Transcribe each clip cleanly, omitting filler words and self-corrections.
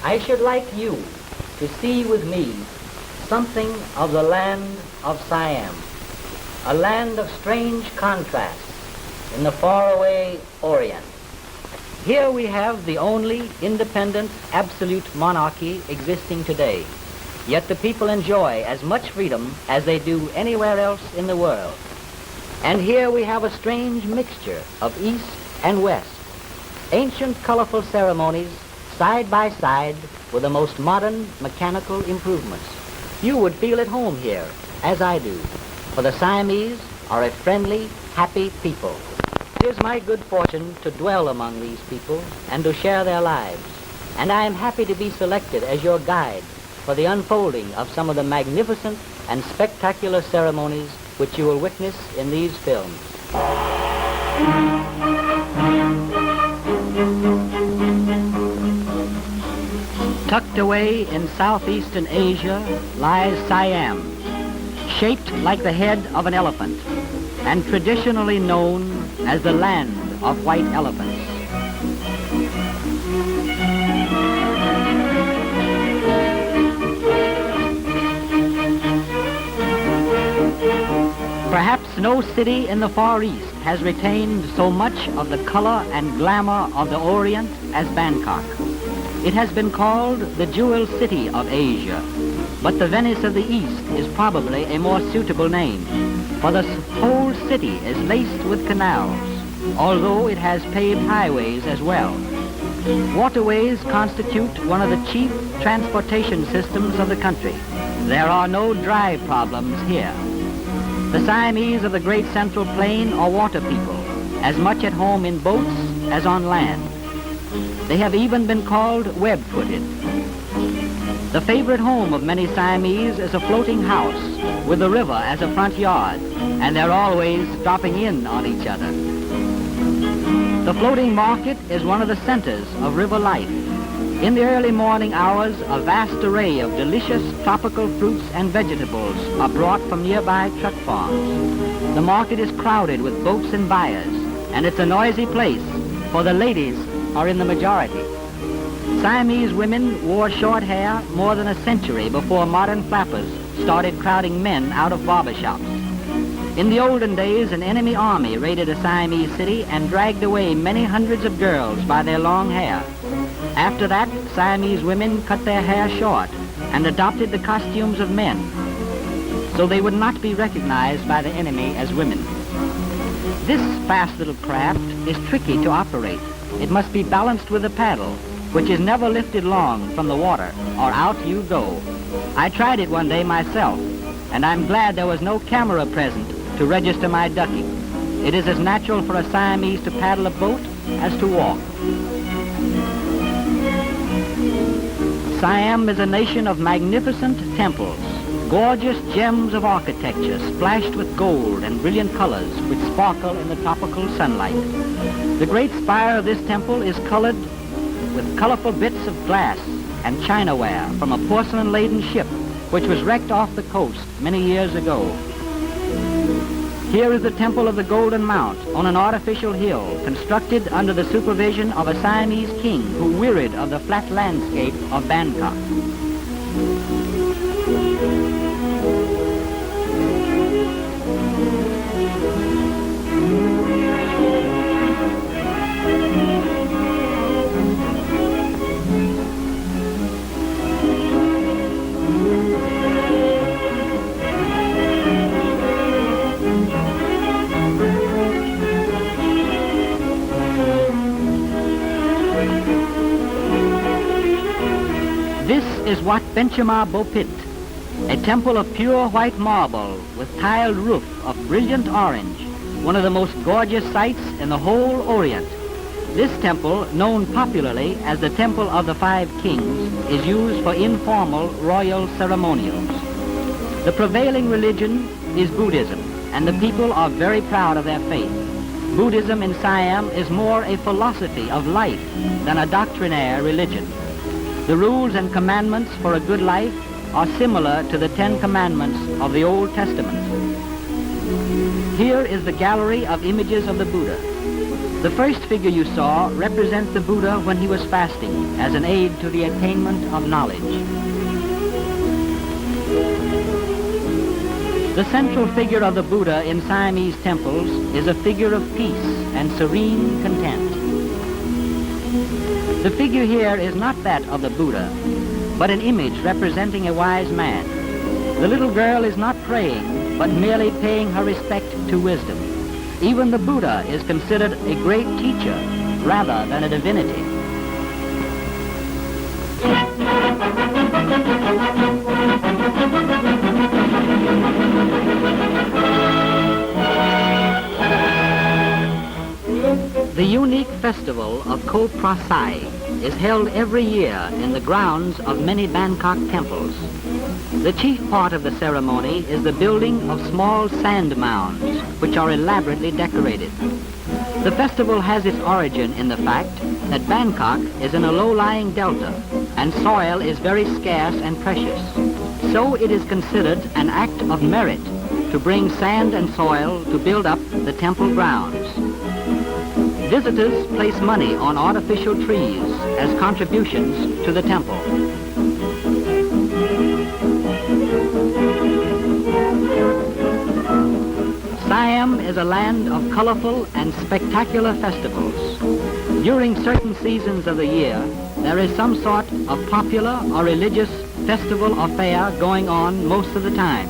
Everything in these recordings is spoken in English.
I should like you to see with me something of the land of Siam, a land of strange contrasts in the faraway Orient. Here we have the only independent, absolute monarchy existing today, yet the people enjoy as much freedom as they do anywhere else in the world. And here we have a strange mixture of East and West, ancient colorful ceremonies side by side with the most modern mechanical improvements. You would feel at home here, as I do, for the Siamese are a friendly, happy people. It is my good fortune to dwell among these people and to share their lives, and I am happy to be selected as your guide for the unfolding of some of the magnificent and spectacular ceremonies which you will witness in these films. Tucked away in southeastern Asia lies Siam, shaped like the head of an elephant, and traditionally known as the land of white elephants. Perhaps no city in the Far East has retained so much of the color and glamour of the Orient as Bangkok. It has been called the Jewel City of Asia, but the Venice of the East is probably a more suitable name, for the whole city is laced with canals, although it has paved highways as well. Waterways constitute one of the chief transportation systems of the country. There are no dry problems here. The Siamese of the Great Central Plain are water people, as much at home in boats as on land. They have even been called web-footed. The favorite home of many Siamese is a floating house with the river as a front yard, and they're always dropping in on each other. The floating market is one of the centers of river life. In the early morning hours, a vast array of delicious tropical fruits and vegetables are brought from nearby truck farms. The market is crowded with boats and buyers, and it's a noisy place, for the ladies are in the majority. Siamese women wore short hair more than a century before modern flappers started crowding men out of barbershops. In the olden days, an enemy army raided a Siamese city and dragged away many hundreds of girls by their long hair. After that, Siamese women cut their hair short and adopted the costumes of men, so they would not be recognized by the enemy as women. This fast little craft is tricky to operate. It must be balanced with a paddle, which is never lifted long from the water, or out you go. I tried it one day myself, and I'm glad there was no camera present to register my ducking. It is as natural for a Siamese to paddle a boat as to walk. Siam is a nation of magnificent temples, gorgeous gems of architecture splashed with gold and brilliant colors which sparkle in the tropical sunlight. The great spire of this temple is colored with colorful bits of glass and chinaware from a porcelain-laden ship which was wrecked off the coast many years ago. Here is the Temple of the Golden Mount on an artificial hill constructed under the supervision of a Siamese king who wearied of the flat landscape of Bangkok. is Wat Benchama Bopit, a temple of pure white marble with tiled roof of brilliant orange, one of the most gorgeous sights in the whole Orient. This temple, known popularly as the Temple of the Five Kings, is used for informal royal ceremonials. The prevailing religion is Buddhism, and the people are very proud of their faith. Buddhism in Siam is more a philosophy of life than a doctrinaire religion. The rules and commandments for a good life are similar to the 10 Commandments of the Old Testament. Here is the gallery of images of the Buddha. The first figure you saw represents the Buddha when he was fasting as an aid to the attainment of knowledge. The central figure of the Buddha in Siamese temples is a figure of peace and serene content. The figure here is not that of the Buddha, but an image representing a wise man. The little girl is not praying, but merely paying her respect to wisdom. Even the Buddha is considered a great teacher rather than a divinity. The unique festival of Ko Prasai is held every year in the grounds of many Bangkok temples. The chief part of the ceremony is the building of small sand mounds, which are elaborately decorated. The festival has its origin in the fact that Bangkok is in a low-lying delta, and soil is very scarce and precious. So it is considered an act of merit to bring sand and soil to build up the temple grounds. Visitors place money on artificial trees as contributions to the temple. Siam is a land of colorful and spectacular festivals. During certain seasons of the year, there is some sort of popular or religious festival or fair going on most of the time.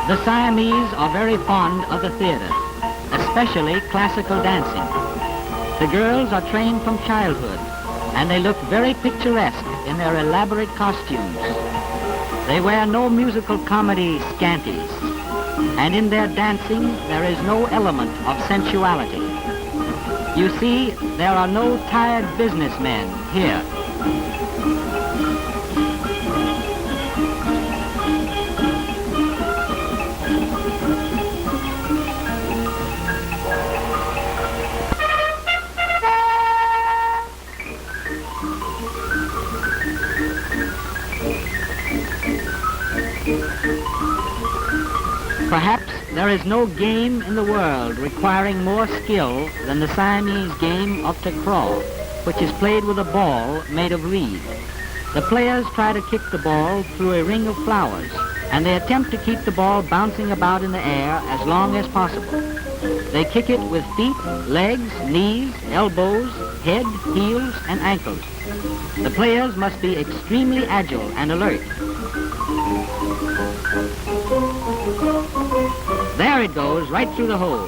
The Siamese are very fond of the theater, especially classical dancing. The girls are trained from childhood, and they look very picturesque in their elaborate costumes. They wear no musical comedy scanties, and in their dancing there is no element of sensuality. You see, there are no tired businessmen here. Perhaps there is no game in the world requiring more skill than the Siamese game of takraw, which is played with a ball made of reed. The players try to kick the ball through a ring of flowers, and they attempt to keep the ball bouncing about in the air as long as possible. They kick it with feet, legs, knees, elbows, head, heels, and ankles. The players must be extremely agile and alert. There it goes, right through the hole.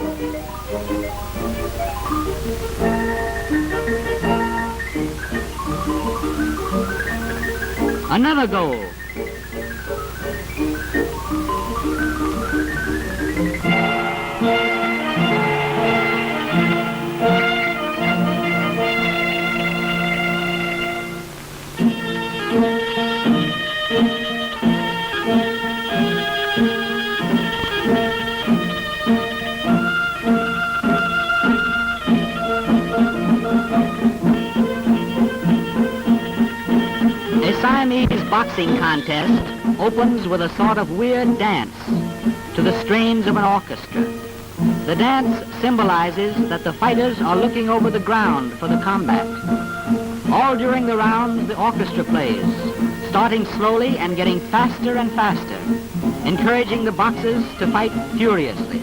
Another goal. Siamese boxing contest opens with a sort of weird dance to the strains of an orchestra. The dance symbolizes that the fighters are looking over the ground for the combat. All during the round, the orchestra plays, starting slowly and getting faster and faster, encouraging the boxers to fight furiously.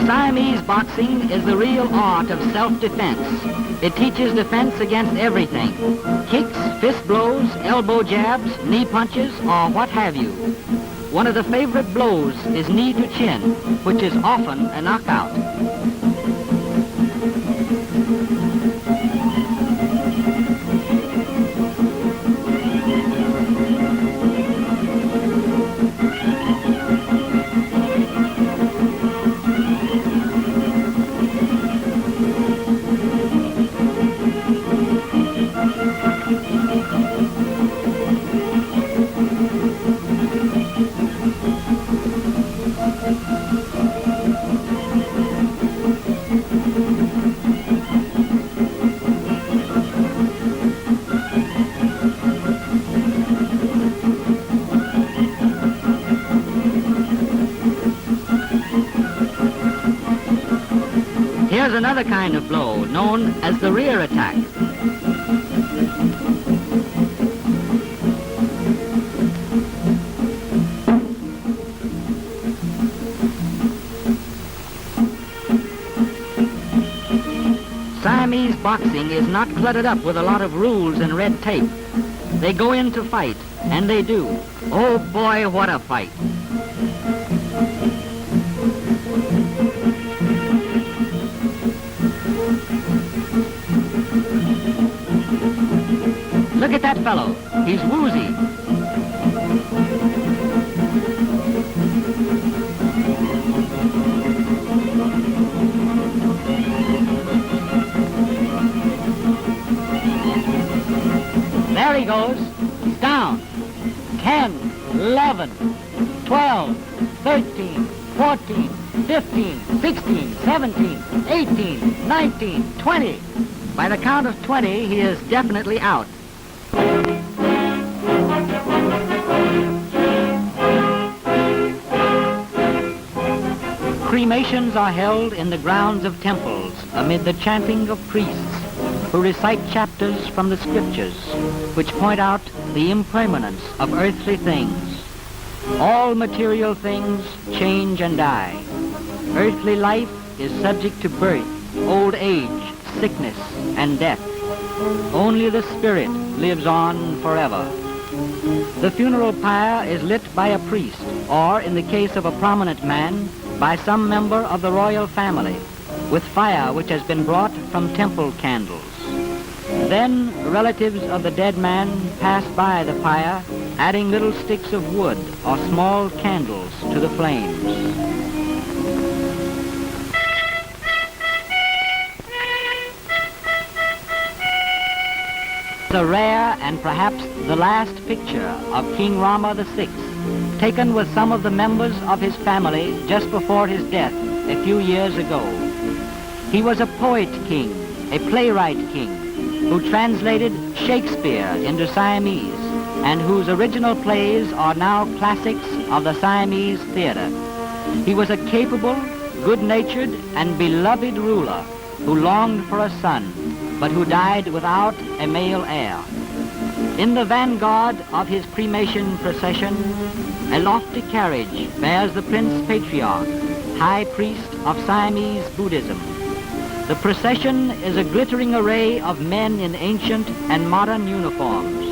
Siamese boxing is the real art of self-defense. It teaches defense against everything. Kicks, fist blows, elbow jabs, knee punches, or what have you. One of the favorite blows is knee to chin, which is often a knockout. Here's another kind of blow known as the rear attack. Siamese boxing is not cluttered up with a lot of rules and red tape. They go in to fight, and they do. Oh boy, what a fight. Look at that fellow. He's woozy. There he goes. He's down. 10, 11, 12, 13, 14, 15, 16, 17, 18, 19, 20. By the count of 20, he is definitely out. Cremations are held in the grounds of temples amid the chanting of priests who recite chapters from the scriptures which point out the impermanence of earthly things. All material things change and die. Earthly life is subject to birth, old age, sickness, and death. Only the spirit lives on forever. The funeral pyre is lit by a priest, or, in the case of a prominent man, by some member of the royal family, with fire which has been brought from temple candles. Then relatives of the dead man pass by the pyre, adding little sticks of wood or small candles to the flames. The rare and perhaps the last picture of King Rama VI, taken with some of the members of his family just before his death a few years ago. He was a poet king, a playwright king, who translated Shakespeare into Siamese and whose original plays are now classics of the Siamese theater. He was a capable, good-natured, and beloved ruler who longed for a son, but who died without a male heir. In the vanguard of his cremation procession, a lofty carriage bears the Prince Patriarch, High Priest of Siamese Buddhism. The procession is a glittering array of men in ancient and modern uniforms.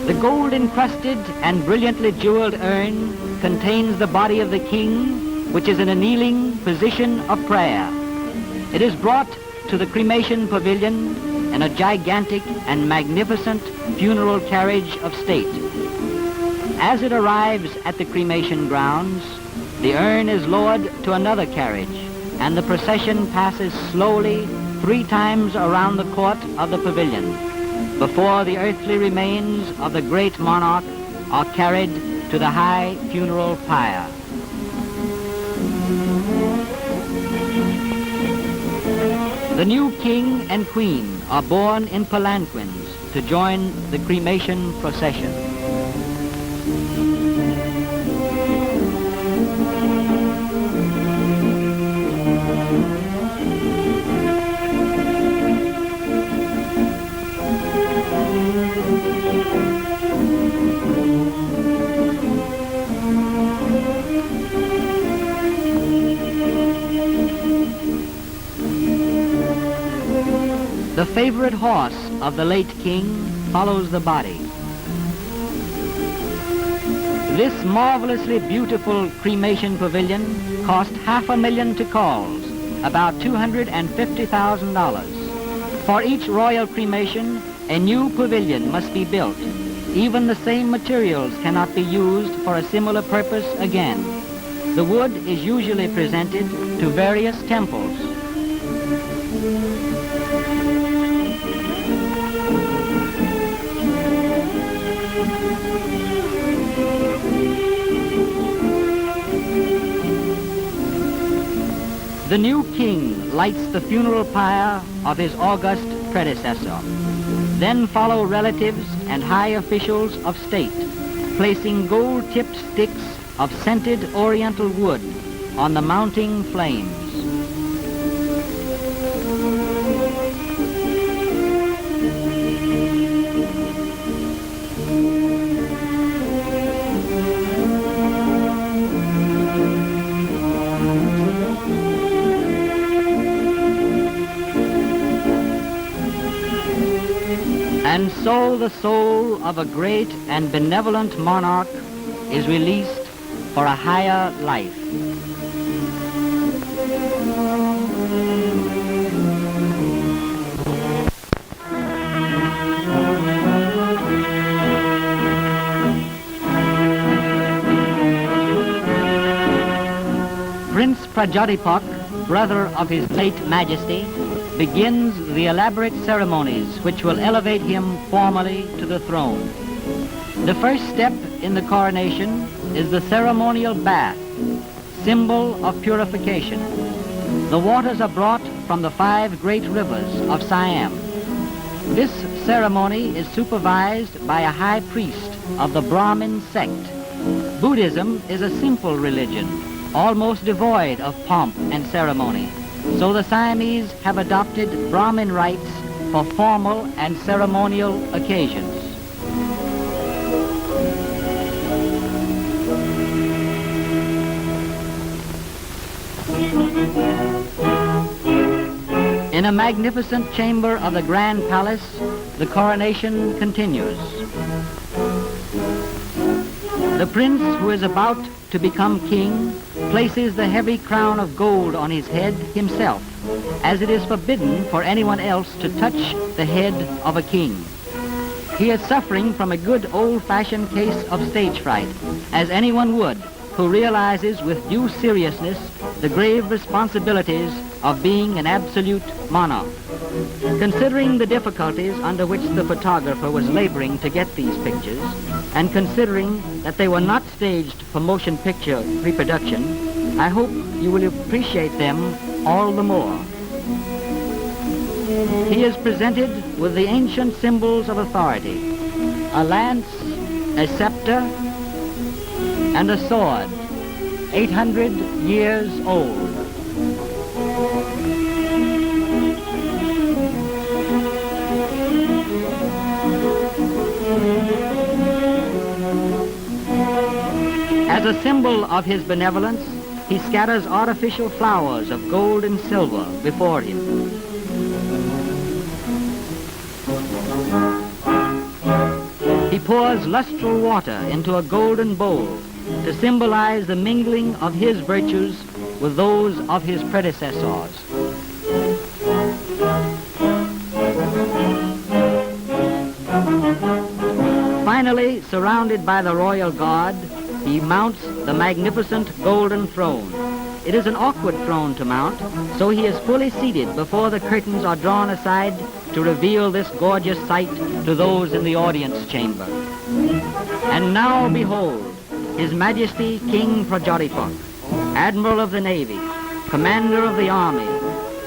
The gold-encrusted and brilliantly jeweled urn contains the body of the king, which is in a kneeling position of prayer. It is brought to the cremation pavilion in a gigantic and magnificent funeral carriage of state. As it arrives at the cremation grounds, the urn is lowered to another carriage, and the procession passes slowly 3 times around the court of the pavilion before the earthly remains of the great monarch are carried to the high funeral pyre. The new king and queen are borne in palanquins to join the cremation procession. The favorite horse of the late king follows the body. This marvelously beautiful cremation pavilion cost $500,000 to Calls, about $250,000. For each royal cremation, a new pavilion must be built. Even the same materials cannot be used for a similar purpose again. The wood is usually presented to various temples. The new king lights the funeral pyre of his august predecessor. Then follow relatives and high officials of state, placing gold-tipped sticks of scented oriental wood on the mounting flames. And so the soul of a great and benevolent monarch is released for a higher life. Prince Prajadipok, brother of His late Majesty, begins the elaborate ceremonies which will elevate him formally to the throne. The first step in the coronation is the ceremonial bath, symbol of purification. The waters are brought from the 5 great rivers of Siam. This ceremony is supervised by a high priest of the Brahmin sect. Buddhism is a simple religion, almost devoid of pomp and ceremony. So the Siamese have adopted Brahmin rites for formal and ceremonial occasions. In a magnificent chamber of the Grand Palace, the coronation continues. The prince who is about to become king places the heavy crown of gold on his head himself, as it is forbidden for anyone else to touch the head of a king. He is suffering from a good old-fashioned case of stage fright, as anyone would who realizes with due seriousness the grave responsibilities of being an absolute monarch. Considering the difficulties under which the photographer was laboring to get these pictures, and considering that they were not staged for motion picture reproduction, I hope you will appreciate them all the more. He is presented with the ancient symbols of authority: a lance, a scepter, and a sword, 800 years old. As a symbol of his benevolence, he scatters artificial flowers of gold and silver before him. He pours lustral water into a golden bowl to symbolize the mingling of his virtues with those of his predecessors. Finally, surrounded by the royal guard, he mounts the magnificent golden throne. It is an awkward throne to mount, so he is fully seated before the curtains are drawn aside to reveal this gorgeous sight to those in the audience chamber. And now behold, His Majesty King Prajadipok. Admiral of the Navy, Commander of the Army,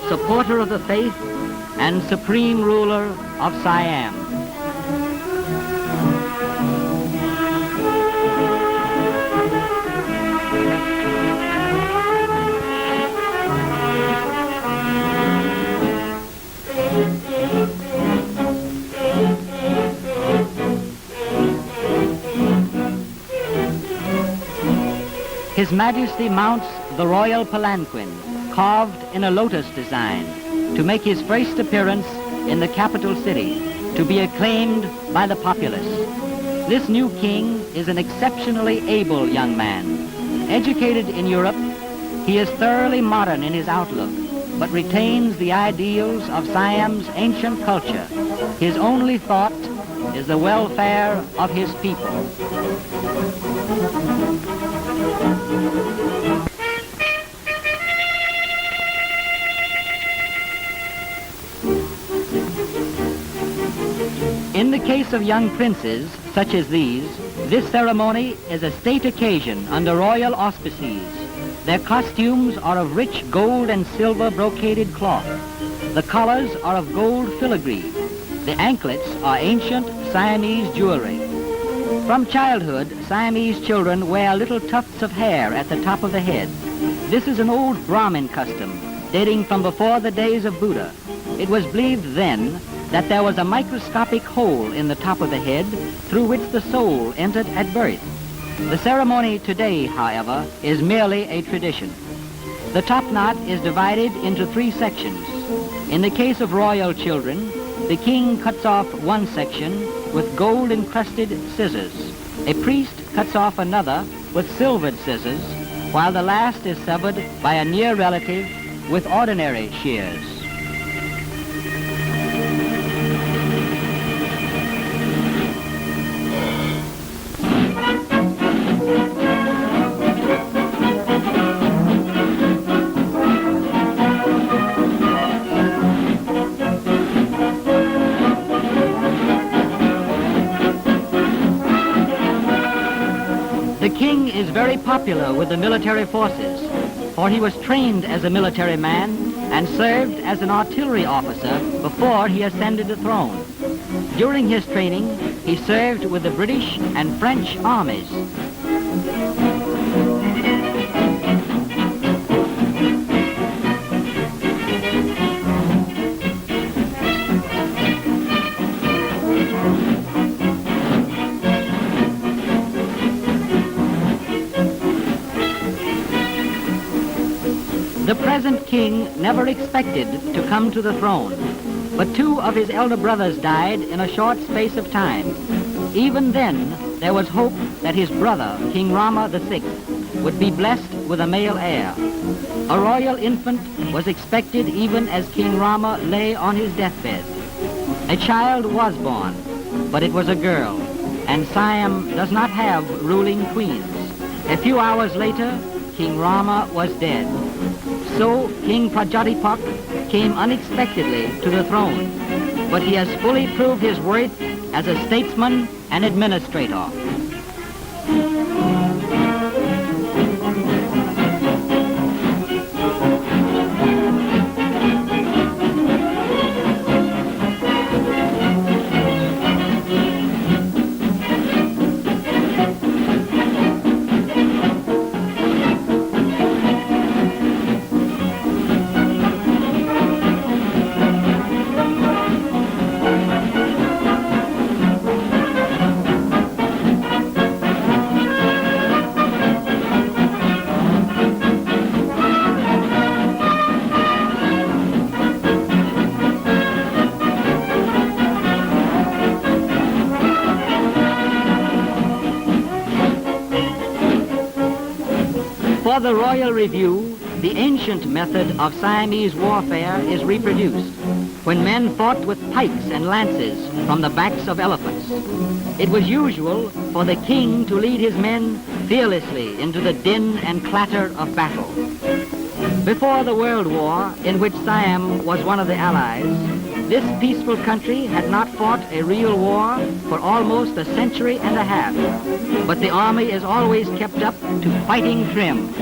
supporter of the faith, and supreme ruler of Siam. His Majesty mounts the royal palanquin, carved in a lotus design, to make his first appearance in the capital city, to be acclaimed by the populace. This new king is an exceptionally able young man. Educated in Europe, he is thoroughly modern in his outlook, but retains the ideals of Siam's ancient culture. His only thought is the welfare of his people. In the case of young princes, such as these, this ceremony is a state occasion under royal auspices. Their costumes are of rich gold and silver brocaded cloth. The collars are of gold filigree. The anklets are ancient Siamese jewelry. From childhood, Siamese children wear little tufts of hair at the top of the head. This is an old Brahmin custom, dating from before the days of Buddha. It was believed then that there was a microscopic hole in the top of the head through which the soul entered at birth. The ceremony today, however, is merely a tradition. The top knot is divided into 3 sections. In the case of royal children, the king cuts off one section with gold-encrusted scissors. A priest cuts off another with silvered scissors, while the last is severed by a near relative with ordinary shears. The king is very popular with the military forces, for he was trained as a military man and served as an artillery officer before he ascended the throne. During his training, he served with the British and French armies. The present king never expected to come to the throne, but 2 of his elder brothers died in a short space of time. Even then, there was hope that his brother, King Rama VI, would be blessed with a male heir. A royal infant was expected even as King Rama lay on his deathbed. A child was born, but it was a girl, and Siam does not have ruling queens. A few hours later, King Rama was dead. So King Prajatipak came unexpectedly to the throne, but he has fully proved his worth as a statesman and administrator. For the Royal Review, the ancient method of Siamese warfare is reproduced, when men fought with pikes and lances from the backs of elephants. It was usual for the king to lead his men fearlessly into the din and clatter of battle. Before the World War, in which Siam was one of the allies, this peaceful country had not fought a real war for almost a century and a half, but the army is always kept up to fighting trim.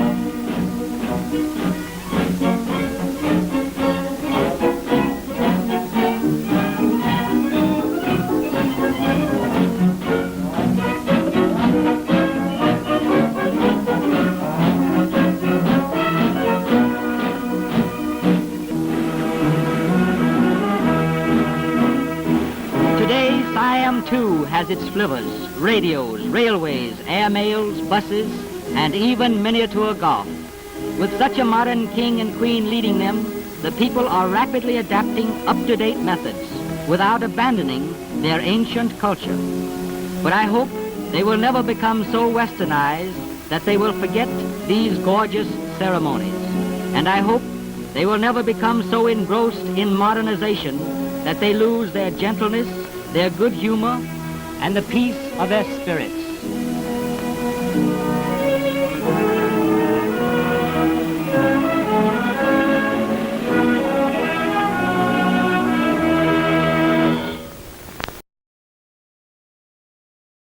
has its flivvers, radios, railways, air mails, buses, and even miniature golf. With such a modern king and queen leading them, the people are rapidly adapting up-to-date methods without abandoning their ancient culture. But I hope they will never become so westernized that they will forget these gorgeous ceremonies. And I hope they will never become so engrossed in modernization that they lose their gentleness, their good humor, and the peace of their spirits.